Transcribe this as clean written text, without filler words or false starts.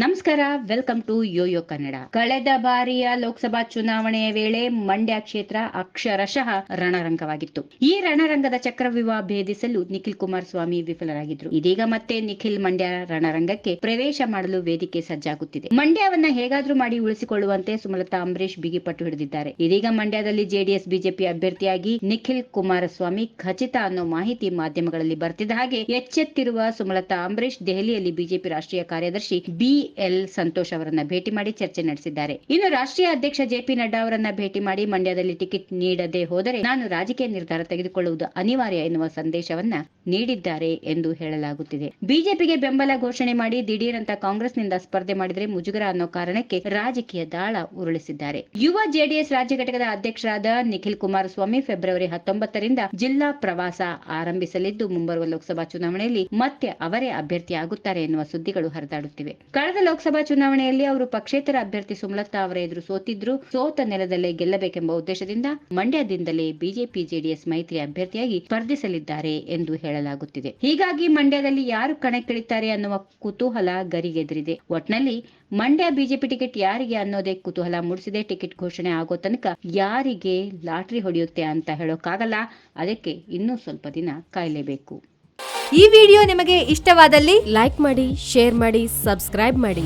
ನಮಸ್ಕಾರ, welcome to Yoyo Kannada. ಕಳೆದ ಬಾರಿಯ ಲೋಕಸಭಾ ಚುನಾವಣೆಯ ವೇಳೆ ಮಂಡ್ಯ ಕ್ಷೇತ್ರ ಅಕ್ಷರಶಃ ರಣರಂಗವಾಗಿತ್ತು. ಈ ರಣರಂಗದ ಚಕ್ರವ್ಯೂಹ ಭೇದಿಸಲು ನಿಖಿಲ್ ಕುಮಾರಸ್ವಾಮಿ ವಿಫಲರಾಗಿದ್ರು. ಇದೀಗ ಮತ್ತೆ ನಿಖಿಲ್ ಮಂಡ್ಯ ರಣರಂಗಕ್ಕೆ ಪ್ರವೇಶ ಮಾಡಲು ವೇದಿಕೆ ಸಜ್ಜಾಗುತ್ತಿದೆ. ಮಂಡ್ಯವನ್ನ ಹೇಗಾದ್ರೂ ಮಾಡಿ ಉಳಿಸಿಕೊಳ್ಳುವಂತೆ ಸುಮಲತಾ ಅಂಬರೀಶ್ ಬಿಗಿಪಟ್ಟು ಹಿಡಿದಿದ್ದಾರೆ. ಇದೀಗ ಮಂಡ್ಯದಲ್ಲಿ ಜೆಡಿಎಸ್ ಬಿಜೆಪಿ ಅಭ್ಯರ್ಥಿಯಾಗಿ ನಿಖಿಲ್ ಕುಮಾರಸ್ವಾಮಿ ಖಚಿತ ಅನ್ನೋ ಮಾಹಿತಿ ಮಾಧ್ಯಮಗಳಲ್ಲಿ ಬರ್ತಿದ್ದ ಹಾಗೆ ಎಚ್ಚೆತ್ತಿರುವ ಸುಮಲತಾ ಅಂಬರೀಶ್ ದೆಹಲಿಯಲ್ಲಿ ಬಿಜೆಪಿ ರಾಷ್ಟ್ರೀಯ ಕಾರ್ಯದರ್ಶಿ BL ಸಂತೋಷ್ ಅವರನ್ನ ಭೇಟಿ ಮಾಡಿ ಚರ್ಚೆ ನಡೆಸಿದ್ದಾರೆ. ಇನ್ನು ರಾಷ್ಟ್ರೀಯ ಅಧ್ಯಕ್ಷ JP ನಡ್ಡಾ ಅವರನ್ನ ಭೇಟಿ ಮಾಡಿ ಮಂಡ್ಯದಲ್ಲಿ ಟಿಕೆಟ್ ನೀಡದೆ ಹೋದರೆ ನಾನು ರಾಜಕೀಯ ನಿರ್ಧಾರ ತೆಗೆದುಕೊಳ್ಳುವುದು ಅನಿವಾರ್ಯ ಎನ್ನುವ ಸಂದೇಶವನ್ನ ನೀಡಿದ್ದಾರೆ ಎಂದು ಹೇಳಲಾಗುತ್ತಿದೆ. ಬಿಜೆಪಿಗೆ ಬೆಂಬಲ ಘೋಷಣೆ ಮಾಡಿ ದಿಢೀರಂತ ಕಾಂಗ್ರೆಸ್ನಿಂದ ಸ್ಪರ್ಧೆ ಮಾಡಿದರೆ ಮುಜುಗರ ಅನ್ನೋ ಕಾರಣಕ್ಕೆ ರಾಜಕೀಯ ದಾಳ ಉರುಳಿಸಿದ್ದಾರೆ. ಯುವ ಜೆಡಿಎಸ್ ರಾಜ್ಯ ಘಟಕದ ಅಧ್ಯಕ್ಷರಾದ ನಿಖಿಲ್ ಕುಮಾರಸ್ವಾಮಿ ಫೆಬ್ರವರಿ 19ರಿಂದ ಜಿಲ್ಲಾ ಪ್ರವಾಸ ಆರಂಭಿಸಲಿದ್ದು ಮುಂಬರುವ ಲೋಕಸಭಾ ಚುನಾವಣೆಯಲ್ಲಿ ಮತ್ತೆ ಅವರೇ ಅಭ್ಯರ್ಥಿಯಾಗುತ್ತಾರೆ ಎನ್ನುವ ಸುದ್ದಿಗಳು ಹರಿದಾಡುತ್ತಿವೆ. ಕಳೆದ ಲೋಕಸಭಾ ಚುನಾವಣೆಯಲ್ಲಿ ಅವರು ಪಕ್ಷೇತರ ಅಭ್ಯರ್ಥಿ ಸುಮಲತಾ ಅವರ ಎದುರು ಸೋತಿದ್ರು. ಸೋತ ನೆಲದಲ್ಲೇ ಗೆಲ್ಲಬೇಕೆಂಬ ಉದ್ದೇಶದಿಂದ ಮಂಡ್ಯದಿಂದಲೇ ಬಿಜೆಪಿ ಜೆಡಿಎಸ್ ಮೈತ್ರಿ ಅಭ್ಯರ್ಥಿಯಾಗಿ ಸ್ಪರ್ಧಿಸಲಿದ್ದಾರೆ ಎಂದು ಹೇಳಲಾಗುತ್ತಿದೆ. ಹೀಗಾಗಿ ಮಂಡ್ಯದಲ್ಲಿ ಯಾರು ಕಣಕ್ಕಿಳಿತಾರೆ ಅನ್ನುವ ಕುತೂಹಲ ಗರಿಗೆದರಿದೆ. ಒಟ್ನಲ್ಲಿ ಮಂಡ್ಯ ಬಿಜೆಪಿ ಟಿಕೆಟ್ ಯಾರಿಗೆ ಅನ್ನೋದೇ ಕುತೂಹಲ ಮೂಡಿಸಿದೆ. ಟಿಕೆಟ್ ಘೋಷಣೆ ಆಗೋ ತನಕ ಯಾರಿಗೆ ಲಾಟರಿ ಹೊಡೆಯುತ್ತೆ ಅಂತ ಹೇಳೋಕ್ಕಾಗಲ್ಲ. ಅದಕ್ಕೆ ಇನ್ನೂ ಸ್ವಲ್ಪ ದಿನ ಕಾಯಲೇಬೇಕು. ಈ ವಿಡಿಯೋ ನಿಮಗೆ ಇಷ್ಟವಾದಲ್ಲಿ ಲೈಕ್ ಮಾಡಿ, ಶೇರ್ ಮಾಡಿ, ಸಬ್ಸ್ಕ್ರೈಬ್ ಮಾಡಿ.